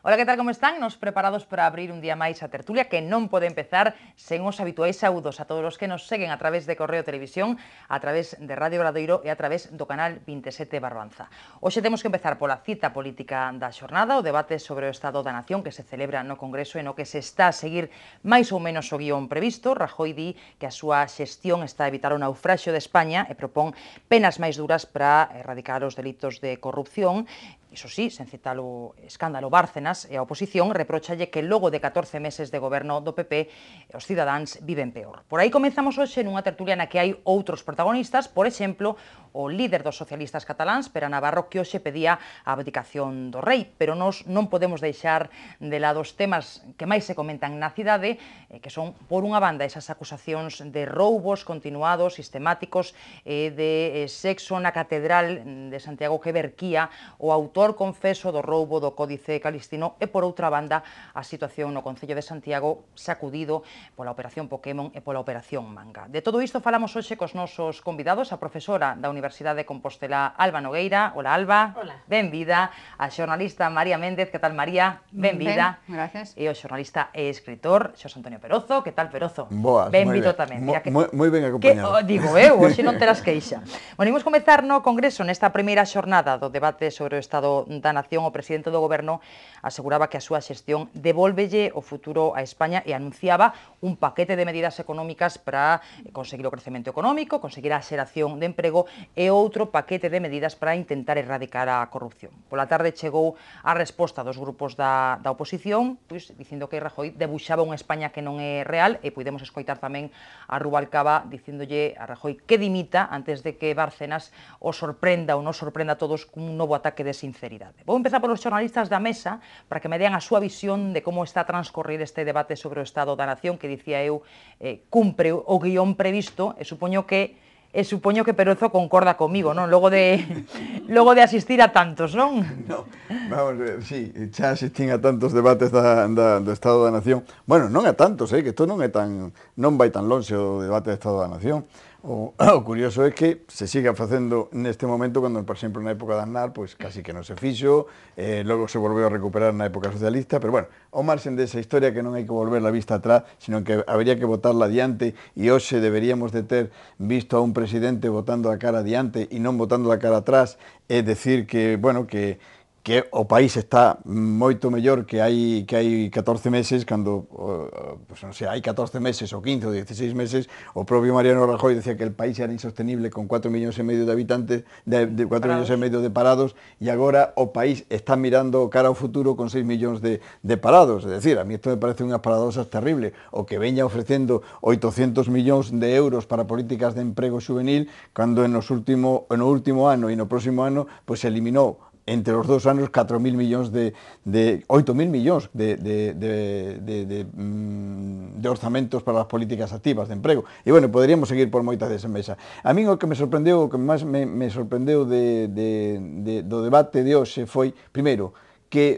Ola, que tal, como están? Nos preparados para abrir un día máis a tertulia que non pode empezar sen os habituais saúdos a todos os que nos seguen a través de Correo Televisión, a través de Radio Obradoiro e a través do canal 27 Barbanza. Hoxe temos que empezar pola cita política da xornada, o debate sobre o Estado da Nación que se celebra no Congreso e no que se está a seguir máis ou menos o guión previsto. Rajoy di que a súa xestión está a evitar o naufraxio de España e propón penas máis duras para erradicar os delitos de corrupción. Iso sí, sen citar o escándalo Bárcenas, e a oposición reprochalle que logo de 14 meses de goberno do PP os cidadáns viven peor. Por aí comezamos hoxe nunha tertulia na que hai outros protagonistas, por exemplo, o líder dos socialistas cataláns, Pere Navarro, que hoxe pedía a abdicación do rei, pero nos non podemos deixar de lado os temas que máis se comentan na cidade, que son, por unha banda, esas acusacións de roubos continuados, sistemáticos, de sexo na catedral de Santiago que verquía o autor confeso do roubo do Códice Calistino e, por outra banda, a situación no Concello de Santiago sacudido pola Operación Pokémon e pola Operación Manga. De todo isto falamos hoxe cos nosos convidados, a profesora da Universidade de Compostela, Alba Nogueira. Hola, Alba. Hola. Benvida. A xornalista María Méndez. Que tal, María? Benvida. Ben, gracias. E o xornalista e escritor Xosé Antonio Perozo. Que tal, Perozo? Boas, benvido tamén. Moi ben acompañado. Digo eu, hoxe non terás queixa. Bueno, imos comezar no Congreso nesta primeira xornada do debate sobre o Estado da Nación. O presidente do Goberno aseguraba que a súa xestión devolvelle o futuro a España e anunciaba un paquete de medidas económicas para conseguir o crecemento económico, conseguir a xeración de emprego e outro paquete de medidas para intentar erradicar a corrupción. Pola tarde chegou a resposta dos grupos da oposición, pois, dicindo que Rajoy debuxaba unha España que non é real, e podemos escoitar tamén a Rubalcaba dicíndolle a Rajoy que dimita antes de que Bárcenas o sorprenda ou nos sorprenda a todos cun novo ataque de sinceridade. Vou empezar polos xornalistas da mesa para que me dean a súa visión de como está a transcorrer este debate sobre o Estado da Nación, que dicía eu, cumpre o guión previsto, e supoño que Perozo concorda comigo, non? Logo de asistir a tantos, non? No, vamos ver, sí, xa asistín a tantos debates do Estado da Nación. Bueno, non a tantos, que isto non vai tan lonxe o debate do Estado da Nación. O curioso é que se siga facendo neste momento, cando, por exemplo, na época de Aznar, pois casi que non se fixo, logo se volveu a recuperar na época socialista, pero bueno, ao marxen desa historia que non hai que volver a vista atrás, sino que habería que botarla adiante, e hoxe deberíamos de ter visto a un presidente botando a cara adiante e non botando a cara atrás, é decir que, bueno, que o país está moito mellor que hai 14 meses, cando, pues, non sei, hai 14 meses ou 15 ou 16 meses, o propio Mariano Rajoy decía que el país era insostenible con 4,5 millóns de habitantes, de 4,5 millóns de parados, e agora o país está mirando cara ao futuro con 6 millóns de parados. É dicir, a mí isto me parece unha paradoxa terrible, o que veña ofrecendo 800 millóns de euros para políticas de emprego juvenil, cando no último ano e no próximo ano, pues se eliminou entre os 2 anos 4.000 millóns de 8.000 millóns de orzamentos para as políticas activas de emprego. E, bueno, poderíamos seguir por moitas desa mesa. A min o que me sorprendeu, o que máis me sorprendeu do debate de hoxe foi, primeiro, que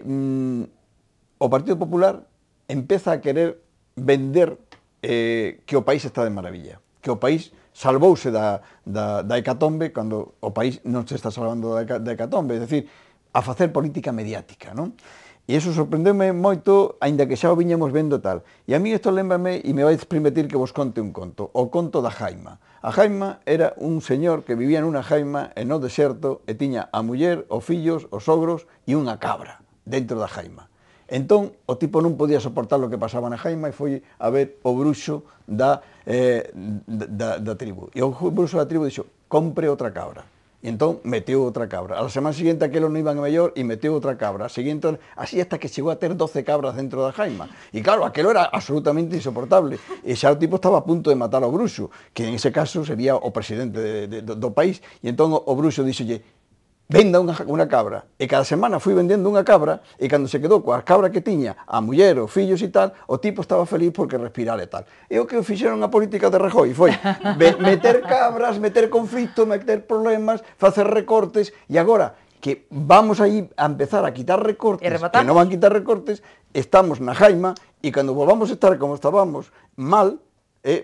o Partido Popular empeza a querer vender que o país está de maravilla, que o país salvouse da hecatombe, cando o país non se está salvando da hecatombe, é dicir, a facer política mediática, non? E iso sorprendeume moito, aínda que xa o viñemos vendo tal. E a mí isto lembrame, e me vais permitir que vos conte un conto, o conto da Jaima. A Jaima era un señor que vivía nunha jaima no deserto e tiña a muller, os fillos, os sogros e unha cabra dentro da jaima. Entón, o tipo non podía soportar o que pasaba na jaima e foi a ver o bruxo da tribu. E o bruxo da tribu dixo, compre outra cabra. E entón meteu outra cabra. A semana seguinte aquelo non iban mellor e meteu outra cabra. A seguinte, así hasta que chegou a ter 12 cabras dentro da jaima. E claro, aquelo era absolutamente insoportable. E xa o tipo estaba a punto de matar ao bruxo, que en ese caso sería o presidente do país. E entón o bruxo dixolle, venda unha cabra, e cada semana fui vendendo unha cabra, e cando se quedou coa cabra que tiña, a muller, os fillos e tal, o tipo estaba feliz porque respirar e tal. E o que fixeron a política de Rajoy foi meter cabras, meter conflito, meter problemas, facer recortes, e agora que vamos aí a empezar a quitar recortes, que non van quitar recortes, estamos na jaima, e cando volvamos a estar como estábamos, mal,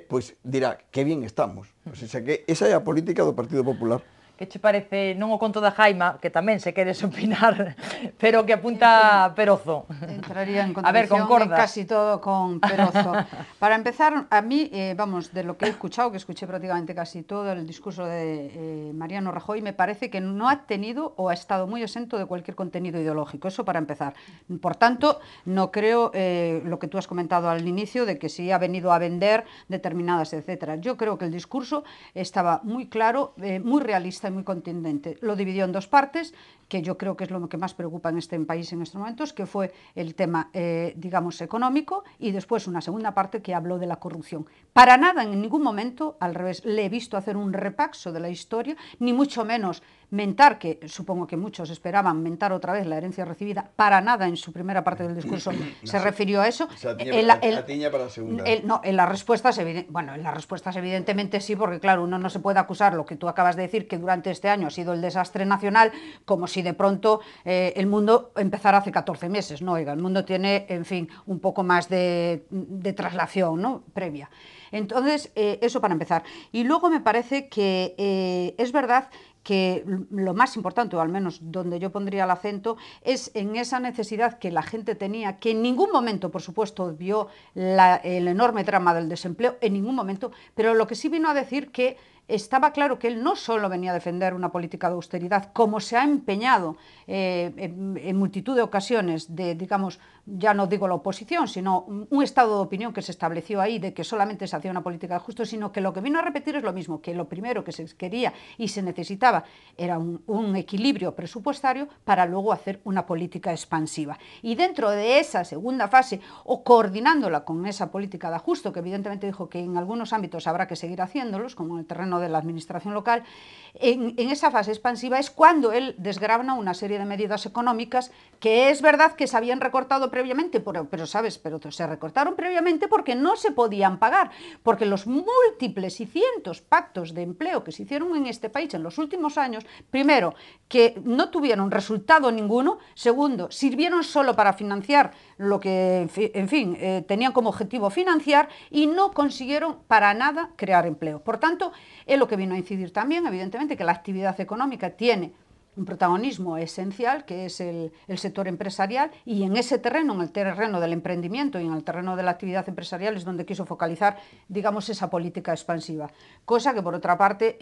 pois dirá, que bien estamos. O sea que esa é a política do Partido Popular. Que che parece, non o conto da Jaima, que tamén se queres opinar, pero que apunta Perozo? Entraría en A ver, contradicción en concordas. casi todo con Perozo. Para empezar, a mí, vamos, de lo que he escuchado, que escuché prácticamente casi todo el discurso de Mariano Rajoy, me parece que no ha tenido o ha estado muy exento de cualquier contenido ideológico. Eso para empezar. Por tanto, no creo lo que tú has comentado al inicio, de que sí ha venido a vender determinadas, etcétera. Yo creo que el discurso estaba muy claro, muy realista y muy contundente. Lo dividió en dos partes, que yo creo que es lo que más preocupa en este país en estos momentos, que fue el tema, digamos, económico, y después una segunda parte que habló de la corrupción. Para nada, en ningún momento, al revés, le he visto hacer un repaso de la historia, ni mucho menos mentar, que supongo que muchos esperaban mentar otra vez la herencia recibida, para nada en su primera parte del discurso se refirió a eso. O sea, tiña para la segunda. No, en las respuestas, evidentemente sí, porque claro, uno no se puede acusar lo que tú acabas de decir, que durante este año ha sido el desastre nacional, como si de pronto el mundo empezara hace 14 meses, ¿no? Oiga, el mundo tiene, en fin, un poco más de traslación, ¿no?, previa. Entonces, eso para empezar. Y luego me parece que es verdad que lo más importante, o al menos donde yo pondría el acento, es en esa necesidad que la gente tenía, que en ningún momento, por supuesto, vio el enorme drama del desempleo, en ningún momento, pero lo que sí vino a decir que estaba claro que él no solo venía a defender una política de austeridad, como se ha empeñado en multitud de ocasiones de, digamos, ya no digo la oposición, sino un estado de opinión que se estableció ahí de que solamente se hacía una política de ajuste, sino que lo que vino a repetir es lo mismo, que lo primero que se quería y se necesitaba era un equilibrio presupuestario para luego hacer una política expansiva. Y dentro de esa segunda fase, o coordinándola con esa política de ajuste, que evidentemente dijo que en algunos ámbitos habrá que seguir haciéndolos, como en el terreno de la administración local, en esa fase expansiva es cuando él desgrana una serie de medidas económicas que es verdad que se habían recortado previamente, pero sabes, pero se recortaron previamente porque no se podían pagar, porque los múltiples y cientos pactos de empleo que se hicieron en este país en los últimos años, primero, que no tuvieron resultado ninguno, segundo, sirvieron solo para financiar lo que, en fin, tenían como objetivo financiar, y no consiguieron para nada crear empleo. Por tanto, es lo que vino a incidir también, evidentemente, que la actividad económica tiene un protagonismo esencial, que es el sector empresarial, y en ese terreno, en el terreno del emprendimiento y en el terreno de la actividad empresarial, es donde quiso focalizar, digamos, esa política expansiva. Cosa que, por otra parte,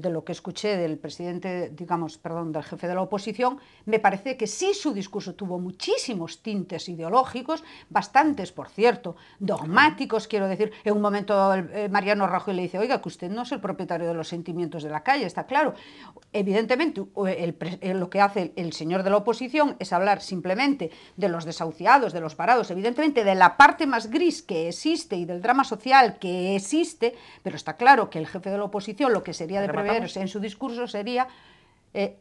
de lo que escuché del presidente, digamos, perdón, del jefe de la oposición, me parece que sí su discurso tuvo muchísimos tintes ideológicos, bastantes, por cierto, dogmáticos, quiero decir. En un momento Mariano Rajoy le dice, oiga, que usted no es el propietario de los sentimientos de la calle, está claro. Evidentemente, lo que hace el señor de la oposición es hablar simplemente de los desahuciados, de los parados, evidentemente de la parte más gris que existe y del drama social que existe, pero está claro que el jefe de la oposición, lo que sería de preverse en su discurso sería,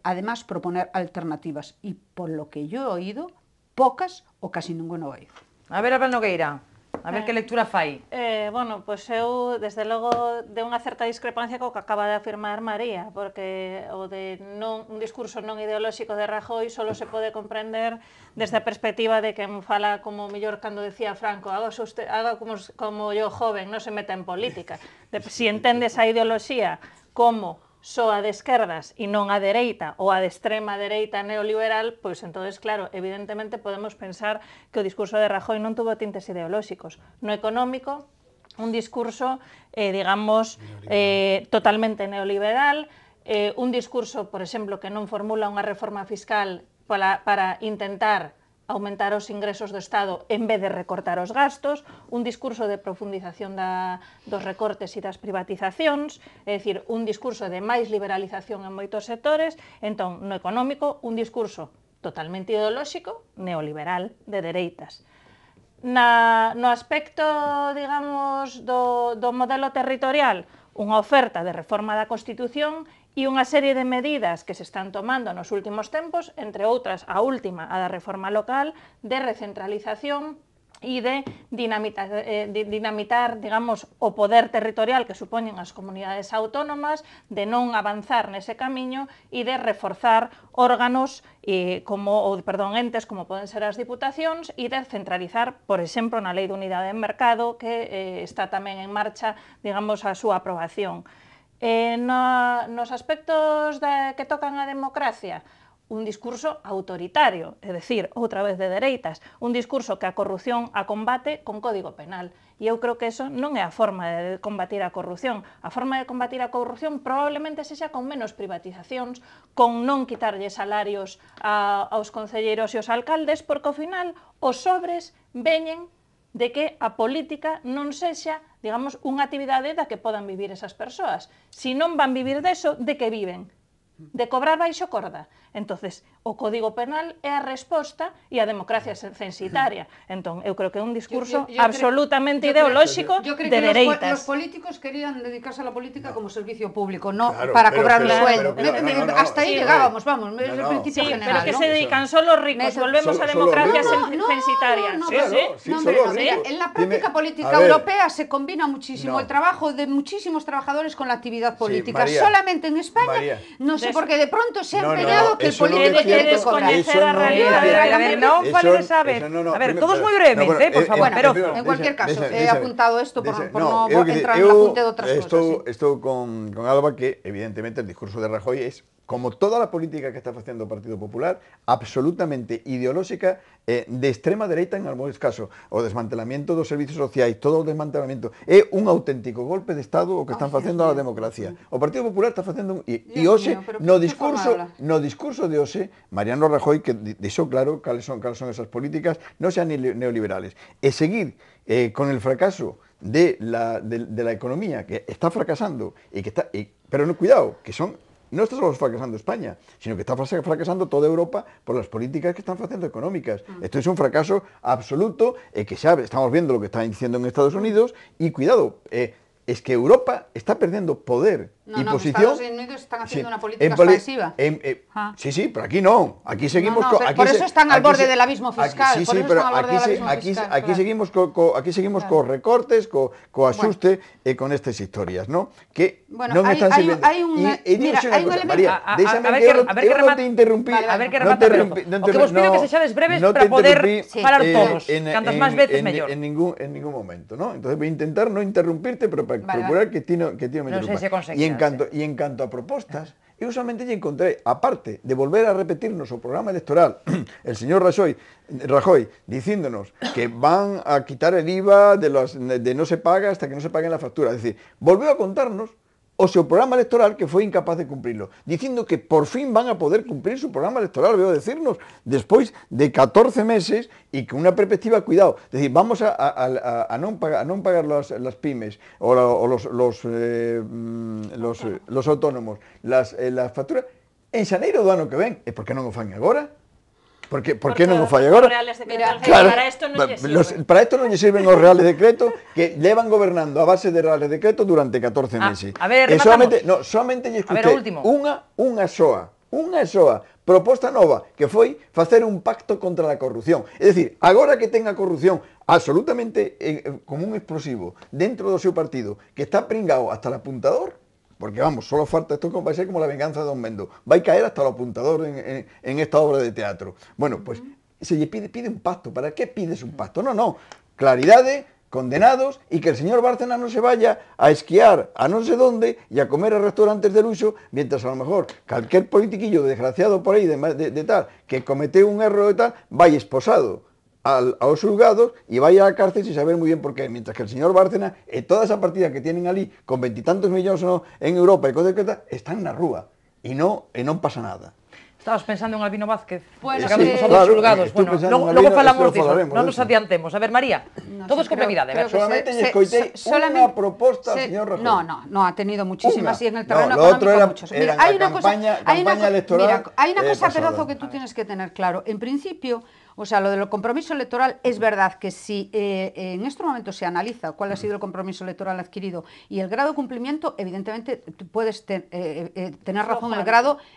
además, proponer alternativas. Y por lo que yo he oído, pocas o casi ninguno hay. A ver, Abel Nogueira, a ver que lectura fai. Bueno, pois eu, desde logo, de unha certa discrepancia co que acaba de afirmar María, porque o de un discurso non ideolóxico de Rajoy solo se pode comprender desde a perspectiva de quen fala como mellor cando decía Franco, haga como yo joven, non se meta en política. Si entendes a ideoloxía como só a de esquerdas e non a dereita ou a de extrema dereita neoliberal, pois entonces, claro, evidentemente podemos pensar que o discurso de Rajoy non tuvo tintes ideolóxicos. No económico, un discurso, digamos, totalmente neoliberal, un discurso, por exemplo, que non formula unha reforma fiscal para intentar aumentar os ingresos do Estado en vez de recortar os gastos, un discurso de profundización dos recortes e das privatizacións, é dicir, un discurso de máis liberalización en moitos sectores. Entón, no económico, un discurso totalmente ideolóxico, neoliberal, de dereitas. No aspecto, digamos, do modelo territorial, unha oferta de reforma da Constitución e unha serie de medidas que se están tomando nos últimos tempos, entre outras a última, a da reforma local, de recentralización e de dinamitar, digamos, o poder territorial que supoñen as comunidades autónomas, de non avanzar nese camiño e de reforzar órganos entes como poden ser as diputacións, e de centralizar, por exemplo, na Lei de Unidade de Mercado, que está tamén en marcha, digamos, a súa aprobación. Nos aspectos que tocan a democracia, un discurso autoritario, é dicir, outra vez de dereitas, un discurso que a corrupción a combate con código penal. E eu creo que eso non é a forma de combatir a corrupción. A forma de combatir a corrupción probablemente sexa con menos privatizacións, con non quitarlle salarios aos concelleiros e aos alcaldes, porque ao final os sobres veñen de que a política non sexa, digamos, unha actividade da que podan vivir esas persoas. Se non van vivir deso, de que viven? De cobrar baixo corda. Entonces, o Código Penal é a resposta e a democracia censitaria. Entón, eu creo que é un discurso absolutamente ideolóxico de dereitas. Los políticos querían dedicarse a la política como servicio público, no Claro, para pero- cobrar un pero- sueldo. pero- Hasta ahí sí, llegábamos, vamos, es el no, principio Sí, general, pero que ¿no? se dedican solo los ricos. Eso. Volvemos a Solo democracia ricos. censitaria. No, Sí, claro, sí. sí, No, solo hombre, ricos. en la Dime, práctica a política ver. europea se combina muchísimo No. el trabajo de muchísimos trabajadores con la actividad política. María, Solamente en España, María. no sé por qué de pronto se ha No, no, empeñado no, que el eso no político es tiene que cierto. cobrar. Conocer la no realidad. es A ver, cierto. no Eso- vale de saber. eso no, A ver, primero- todos muy no, brevemente, bueno, por favor, bueno, pero... en cualquier caso, he deixa- apuntado esto por deixa- no eu que entrar dice, en el eu apunte de otras cosas. Sí. Estou con Alba que, evidentemente, el discurso de Rajoy es, como toda la política que está facendo o Partido Popular, absolutamente ideolóxica, de extrema dereita en algúns casos. O desmantelamiento dos servicios sociais, todo o desmantelamento. É un auténtico golpe de Estado o que están facendo a democracia. O Partido Popular está facendo e Dios hoxe, mío, pero no que forma de hablar. discurso de hoxe, Mariano Rajoy, que deixou claro cales son esas políticas, non sean neoliberales. E seguir con el fracaso de la economía, que está fracasando, pero no, cuidado, que no está solo fracasando España, sino que está fracasando toda Europa por las políticas que están haciendo económicas. Esto es un fracaso absoluto, que xa estamos viendo lo que están diciendo en Estados Unidos, y cuidado, es que Europa está perdiendo poder y posición. Estados Unidos están haciendo una en política poli- expansiva. Sí, pero aquí no. Aquí seguimos No, pero por eso están al borde del abismo fiscal, Sí, por sí, eso pero están al borde del abismo aquí fiscal, aquí claro. seguimos co recortes, co axuste e con estas historias, ¿no? Que Bueno, non hay- están hay- sirvendo. hay un- mira, Dixo hay un cosa, elemento- María, a déxame ver que que- eu a ver que non remata- te interrumpí. Vale, a ver que non remata, te pero interrumpí, o que vos pido que sexades breves para poder falar todos, cantas máis veces mellor. En ningún momento, ¿no? Entonces voy a intentar no interrumpirte, pero para Vale, procurar que ti no me Non sei interrumpas. se conseguirás, Y en canto a propostas, eu solamente lle encontré, aparte de volver a repetirnos o programa electoral, el señor Rajoy diciéndonos que van a quitar el IVA de no se paga hasta que no se paguen la factura. Es decir, volvió a contarnos o seu programa electoral que foi incapaz de cumplirlo, dicindo que por fin van a poder cumplir su programa electoral, veo decirnos, despois de 14 meses e con unha perspectiva, cuidado, es decir, vamos a non pagar las pymes o los autónomos, las facturas en xaneiro do ano que ven. E por que non o fan agora? Por que non o fai agora? Mira, Claro, para esto non lle sirve. para esto non lle sirven os reales decretos que levan gobernando a base de reales decretos durante 14 meses. a ver, E rematamos. solamente lle A ver, escutei o último. unha soa proposta nova que foi facer un pacto contra a corrupción. É dicir, agora que ten a corrupción absolutamente como un explosivo dentro do seu partido, que está pringado hasta el apuntador, porque vamos, solo falta, esto va a ser como la venganza de Don Mendo, va a caer hasta el apuntador en esta obra de teatro. Bueno, pues se lle pide un pacto. ¿Para qué pides un pacto? No, claridade, condenados, y que el señor Bárcena no se vaya a esquiar a no sé dónde y a comer a restaurantes de lujo, mientras a lo mejor cualquier politiquillo desgraciado por ahí de tal, que comete un error de tal, vaya esposado a los juzgados y vaya a la cárcel sin saber muy bien por qué, mientras que el señor Bárcena y toda esa partida que tienen allí con 20 y tantos millones en Europa y cosas que tal, están en la rúa y no pasa nada. Estabas pensando en Albino Vázquez, Bueno, llegando sí, a dos claro, juzgados. estoy Bueno, pensando en luego Albino, falamos esto diso, falaremos non de nos eso. adiantemos. A ver, María, No todo sé, es con brevidade, creo ver. que Solamente lle escoitei unha proposta al señor Rajoy. No, ha tenido muchísimas Una. y en el terreno No, lo otro económico era- muchos. era hay la una cosa, campaña electoral, hay una cosa, pasada. Pedazo, que tú tienes que tener claro. En principio, o sea, lo del compromiso electoral, es verdad que si en este momento se analiza cuál ha sido el compromiso electoral adquirido y el grado de cumplimiento, evidentemente tú puedes tener razón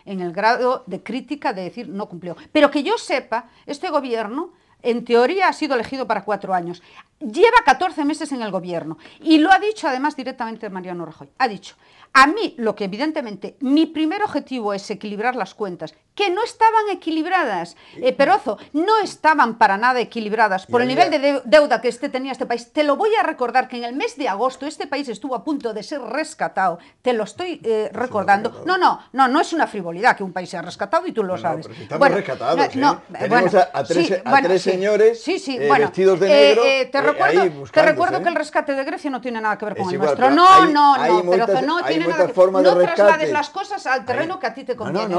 en el grado de crítica de decir no cumplió. Pero que yo sepa, este gobierno en teoría ha sido elegido para 4 años. lleva 14 meses en el gobierno y lo ha dicho además directamente Mariano Rajoy. Ha dicho, a mí lo que evidentemente, mi primer objetivo es equilibrar las cuentas, que no estaban equilibradas, Perozo, no estaban para nada equilibradas por el nivel de deuda que tenía este país. Te lo voy a recordar que en el mes de agosto este país estuvo a punto de ser rescatado, te lo estoy recordando. No es una frivolidad que un país sea rescatado y tú lo sabes. Pero si estamos rescatados, tenemos a tres señores vestidos de negro. Te recuerdo que el rescate de Grecia no tiene nada que ver con el nuestro. No, Perozo, no tiene nada que ver. No traslades las cosas al terreno que a ti te conviene.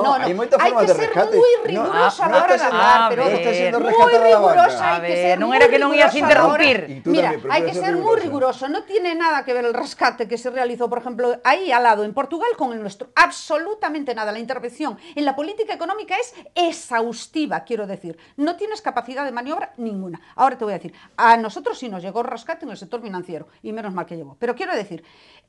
Hay que ser muy riguroso a la hora de hablar, pero muy riguroso. A ver, non era que non ías interrumpir. Mira, hay que ser muy riguroso. No tiene nada que ver el rescate que se realizó, por ejemplo, ahí al lado, en Portugal, con el nuestro. Absolutamente nada. La intervención en la política económica es exhaustiva, quiero decir. No tienes capacidad de maniobra ninguna. Ahora te voy a decir, a nosotros sí nos llegó el rescate en el sector financiero, y menos mal que llegó. Pero quiero decir,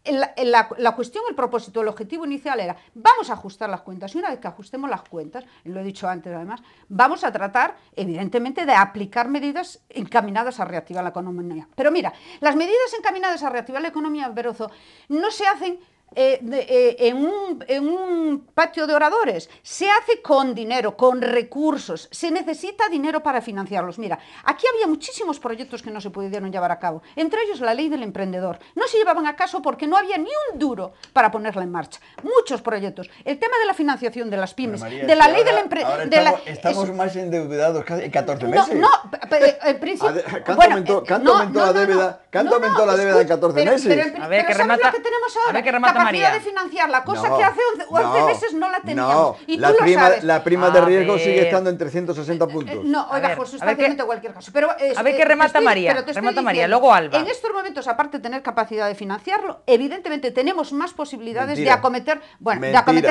la cuestión, el propósito, el objetivo inicial era, vamos a ajustar las cuentas, y una vez que ajustemos las cuentas, lo he dicho antes además, vamos a tratar evidentemente de aplicar medidas encaminadas a reactivar la economía. Pero mira, las medidas encaminadas a reactivar la economía, Berozo, no se hacen en un patio de oradores, se hace con dinero, con recursos, se necesita dinero para financiarlos. Mira, aquí había muchísimos proyectos que no se pudieron llevar a cabo, entre ellos la ley del emprendedor. No se llevaban a cabo porque no había ni un duro para ponerla en marcha. Muchos proyectos. El tema de la financiación de las pymes, María, de la ley del emprendedor... Estamos más endeudados casi 14 meses. En principio... ¿Cuánto aumentó la deuda? ¿Cuánto aumentó la deuda en 14 meses? A ver, que remata capacidad de financiar la cosa que hace 11 meses no la teníamos. Y la prima de riesgo sigue estando en 360 puntos. No, oiga, por sustancialmente cualquier caso. Pero, a ver qué remata María. Remata María, luego Alba. En estos momentos, aparte de tener capacidad de financiarlo, evidentemente tenemos más posibilidades de acometer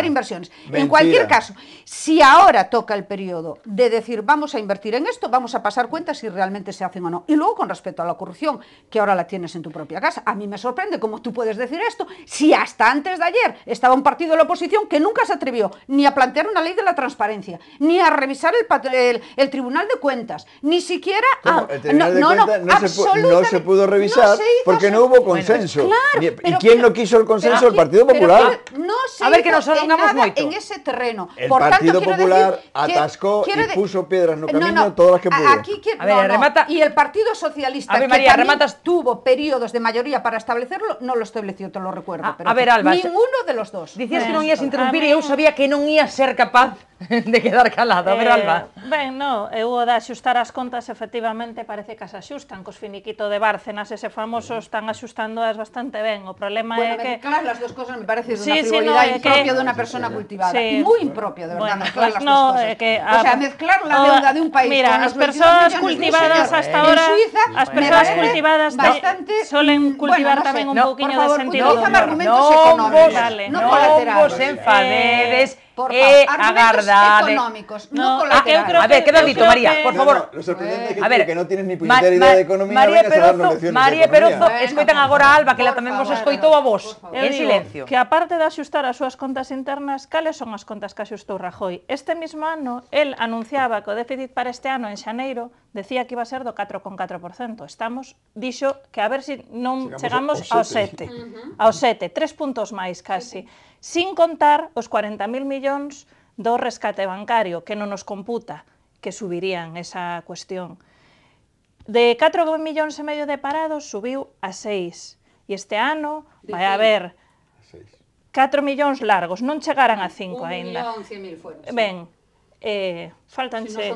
inversiones. En cualquier caso, si ahora toca el periodo de decir vamos a invertir en esto, vamos a pasar cuentas si realmente se hacen o no. Y luego con respecto a la corrupción, que ahora la tienes en tu propia casa, a mí me sorprende cómo tú puedes decir esto, si hasta antes de ayer estaba un partido de la oposición que nunca se atrevió ni a plantear una ley de la transparencia, ni a revisar el Tribunal de Cuentas, ni siquiera... El Tribunal de Cuentas no se pudo revisar porque no hubo consenso. ¿Y quién no quiso el consenso? El Partido Popular. No se hizo nada en ese terreno. El Partido Popular atascó y puso piedras en el camino todas las que pudo. Y el Partido Socialista, que también tuvo periodos de mayoría para establecerlo, no lo estableció, te lo recuerdo. A ver, Alba, ninguno de los dos. Dicías que non ías interrumpir e eu sabía que non ías ser capaz de quedar calado. A ver, Alba. Ben, non, eu o de axustar as contas efectivamente parece que as axustan, cos finiquito de Bárcenas, ese famoso, están axustándoas bastante ben. O problema é que... mezclar las dos cosas me parece una frivolidad impropia de una persona cultivada. Y muy impropia, de verdad, mezclar las dos cosas. O sea, mezclar la deuda de un país con as persoas cultivadas hasta ahora, as persoas cultivadas solen cultivar tamén un pouquiño de sentido do humor. Non vos enfadedes. Argumentos económicos, no colaterales. A ver, queda dito, María, por favor. Lo sorprendente é que non tienes ni puñetera idea de economía. María Perozo, escoitan agora a Alba, que ela tamén vos escoitou a vos, en silencio. Que aparte de axustar as súas contas internas, cales son as contas que axustou Rajoy? Este mismo ano, el anunciaba que o déficit para este ano, en xaneiro, decía que iba a ser do 4,4%. Dixo que a ver se non chegamos ao 7. Ao 7, 3 puntos máis casi. Sin contar os 40.000 millóns do rescate bancario, que non nos computa, que subirían esa cuestión. De 4,5 millóns de parados subiu a 6. E este ano vai haber 4 millóns largos, non chegaran a 5 aínda. 1.100.000 fueron. Ben, faltanse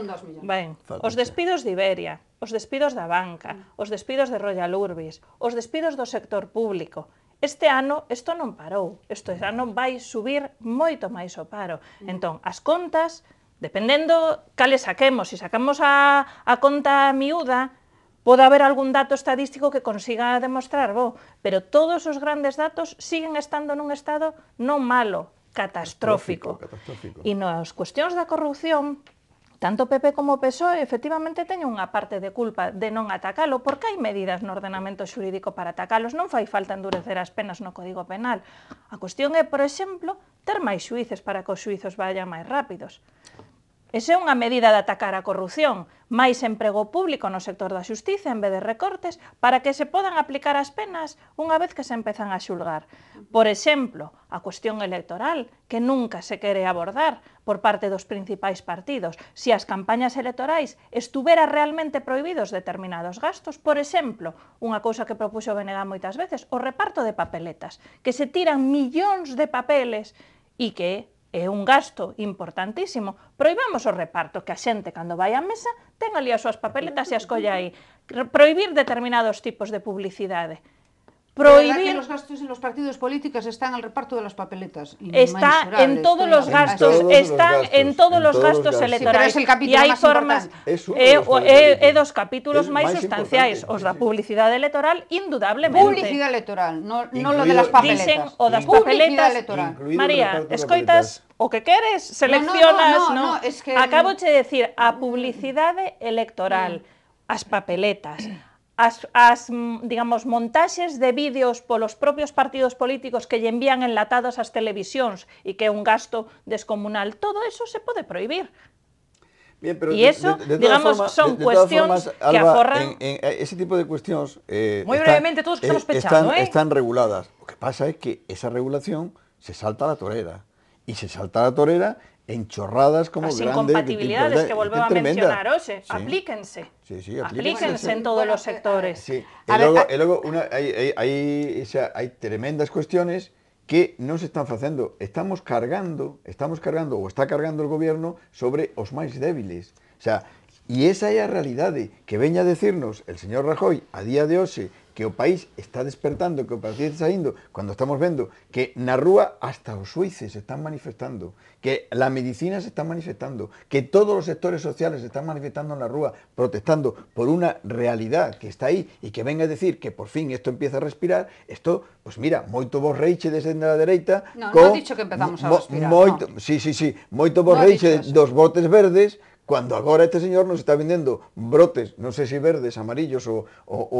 os despidos de Iberia, os despidos da banca, os despidos de Royal Urbis, os despidos do sector público. Este ano isto non parou, este ano vai subir moito máis o paro. Entón, as contas, dependendo cales saquemos, se sacamos a conta miúda, pode haber algún dato estadístico que consiga demostrar, pero todos os grandes datos siguen estando nun estado non malo, catastrófico. E nas cuestións da corrupción, tanto PP como PSOE efectivamente teñen unha parte de culpa de non atacalo, porque hai medidas no ordenamento xurídico para atacalos, non fai falta endurecer as penas no Código Penal. A cuestión é, por exemplo, ter máis xuíces para que os xuízos vayan máis rápidos. Esa é unha medida de atacar a corrupción. máis emprego público no sector da xustiza en vez de recortes, para que se podan aplicar as penas unha vez que se empezan a xulgar. Por exemplo, a cuestión electoral, que nunca se quere abordar por parte dos principais partidos. Se as campañas electorais estuvera realmente prohibidos determinados gastos, por exemplo, unha cousa que propuxo Benega moitas veces, o reparto de papeletas, que se tiran millóns de papeles e que é un gasto importantísimo. Prohibamos o reparto, que a xente, cando vai á mesa, ten ali as súas papeletas e as colla aí. Prohibir determinados tipos de publicidade. Prohibir... los gastos en los partidos políticos está en el reparto de las papeletas. Está en todos los gastos, están en todos los gastos electorales. Sí, pero es el capítulo máis importante. É dos capítulos máis sustanciais. Os da publicidade electoral, indudablemente. Publicidade electoral, non lo de las papeletas. Dicen o das papeletas. María, escoitas o que queres, seleccionas, non? Acabo de decir, a publicidade electoral, as papeletas, as digamos, montaxes de vídeos polos propios partidos políticos que lle envían enlatados ás televisións e que é un gasto descomunal, todo eso se pode prohibir. Bien, pero y eso, digamos, son cuestiones que aforran... Ese tipo de cuestiones muy brevemente, todos que estamos pechando, están reguladas. Lo que pasa es que esa regulación se salta a la torera. Y se salta a la torera en chorradas como las grandes... Las incompatibilidades que volvemos a mencionar, oxe, sí. Aplíquense. Sí, aplíquense en todos los sectores. Sí. Y luego hay tremendas cuestiones que non se están facendo. Estamos cargando, ou está cargando o goberno sobre os máis débiles. O sea, e esa é a realidade que veña a decirnos el señor Rajoy a día de hoxe, que o país está despertando, que o país está saindo, cando estamos vendo que na rúa hasta os suíces se están manifestando, que la medicina se está manifestando, que todos os sectores sociales se están manifestando na rúa, protestando por unha realidad que está aí e que venga a decir que por fin isto empieza a respirar, isto, pues mira, moito vos reiche desde a dereita... No, non dicho que empezamos a respirar, Sí, moito vos reiche dos botes verdes, cuando agora este señor nos está vendendo brotes, non sei se verdes, amarillos ou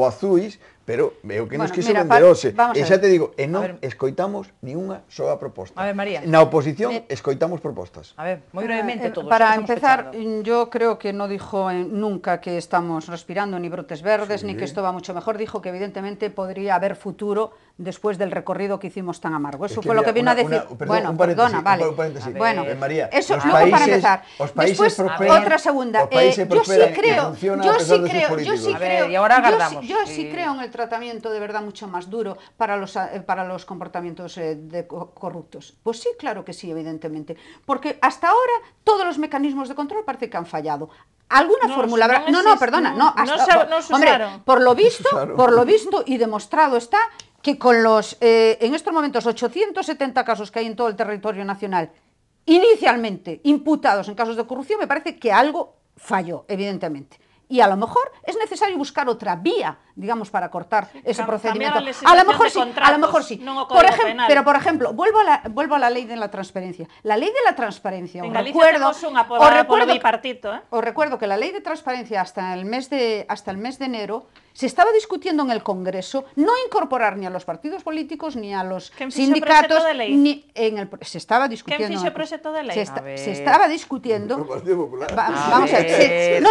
azuis, pero é o que nos quiso vender hoxe. E xa te digo, non escoitamos ni unha soa proposta. A ver, María. Na oposición escoitamos propostas. A ver, moi brevemente todos. Para empezar, yo creo que no dijo nunca que estamos respirando ni brotes verdes, ni que esto va mucho mejor. Dijo que evidentemente podría haber futuro después del recorrido que hicimos tan amargo. Eso fue lo que vino a decir. Bueno, perdona, vale. Bueno, María, eso luego para empezar. Después, otra segunda. Yo sí creo, y ahora agardamos. Yo sí creo en el tratamiento de verdad mucho más duro para los comportamientos corruptos. Pues sí, claro que sí, evidentemente. Porque hasta ahora todos los mecanismos de control parece que han fallado. ¿Alguna fórmula habrá? Perdona, hombre, por lo visto y demostrado está que con los, en estos momentos, 870 casos que hay en todo el territorio nacional, inicialmente imputados en casos de corrupción, me parece que algo falló, evidentemente. Y a lo mejor es necesario buscar otra vía, digamos, para cortar ese procedimiento. A lo mejor sí. Pero, por ejemplo, vuelvo a la ley de la transparencia. La ley de la transparencia, os recuerdo que la ley de transparencia hasta el mes de enero se estaba discutiendo en el Congreso no incorporar ni a los partidos políticos ni a los sindicatos se estaba discutiendo. ¿Quién fixe proxecto de ley? Se estaba discutiendo. Vamos a ver.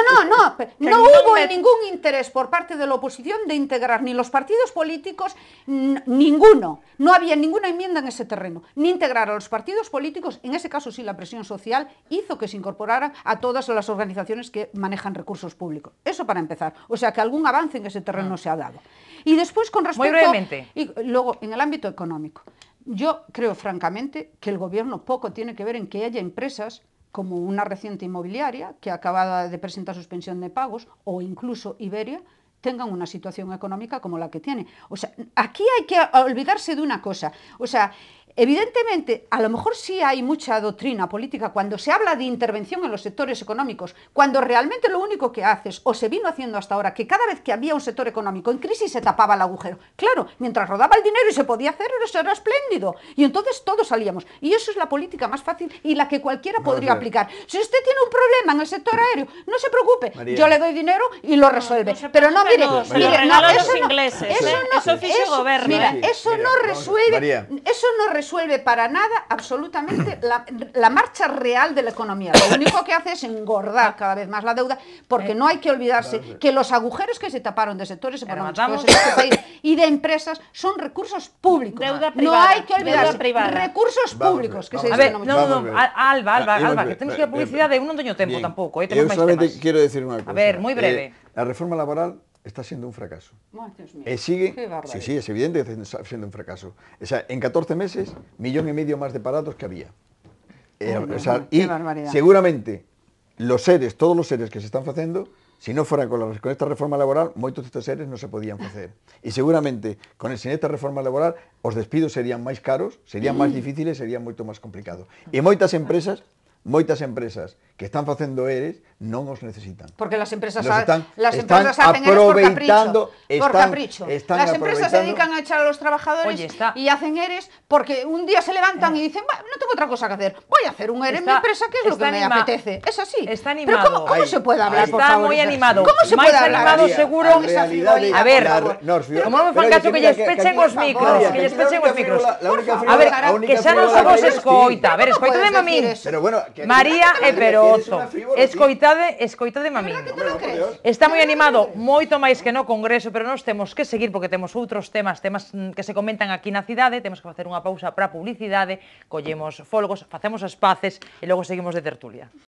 No hubo ningún interés por parte de la oposición de integrar ni los partidos políticos, ninguno. No había ninguna enmienda en ese terreno. Ni integrar a los partidos políticos, en ese caso sí la presión social hizo que se incorporara a todas las organizaciones que manejan recursos públicos. Eso para empezar. O sea que algún avance en ese terreno se ha dado. Y después con respecto... Muy brevemente. Y luego, en el ámbito económico. Yo creo francamente que el gobierno poco tiene que ver en que haya empresas como una reciente inmobiliaria que acaba de presentar suspensión de pagos o incluso Iberia tengan una situación económica como la que tiene. O sea, aquí hay que olvidarse de una cosa. O sea, evidentemente, a lo mejor sí hay mucha doctrina política cuando se habla de intervención en los sectores económicos, cuando realmente lo único que haces, o se vino haciendo hasta ahora, que cada vez que había un sector económico en crisis se tapaba el agujero. Claro, mientras rodaba el dinero y se podía hacer, eso era espléndido. Y entonces todos salíamos. Y eso es la política más fácil y la que cualquiera podría aplicar. Si usted tiene un problema en el sector aéreo, no se preocupe, María, yo le doy dinero y lo resuelve. Pero no, mire, eso no resuelve resuelve para nada absolutamente la marcha real de la economía. Lo único que hace es engordar cada vez más la deuda, porque no hay que olvidarse que los agujeros que se taparon de sectores económicos en este país y de empresas son recursos públicos. Deuda No privada, hay que olvidarse. deuda privada. Recursos públicos que se A dicen ver, no no, Alba, que temos que ir a publicidade, eu non teño tempo Bien. tampouco, Eu temos máis solamente temas. quiero decir unha cosa. ver, moi breve. La reforma laboral está siendo un fracaso. Ay, Dios mío. Sigue, Qué barbaridad. sí, es evidente que está siendo un fracaso. O sea, en 14 meses, 1,5 millones más de parados que había. O sea, qué y barbaridad. seguramente los seres, todos los seres que se están haciendo, si no fuera con esta reforma laboral, moitos destes seres non se podían facer. E seguramente, sin esta reforma laboral, os despidos serían máis caros, serían máis difíciles, serían moito máis complicados. E moitas empresas que están facendo ERES non os necesitan. Porque las empresas, Están hacen ERES por capricho. Por capricho. Las empresas se dedican a echar a los trabajadores y hacen ERES porque un día se levantan y dicen, no tengo otra cosa que hacer, voy a hacer un ERE en mi empresa, que es lo que me apetece. Es así. Está Pero animado. ¿cómo se puede hablar, por Está favor? moi animado. ¿Cómo se Máis puede hablar? animado seguro. A ver, como non me fan caso que lles pechen os micros, que lles pechen os micros. A ver, que xa non somos escoita. A ver, escoita de mamín. María e Perozo. Escoitade mamín. Está moi animado, moito máis que no Congreso, pero nós temos que seguir porque temos outros temas que se comentan aquí na cidade, temos que facer unha pausa para publicidade, collemos folgos, facemos as paces e logo seguimos de tertulia.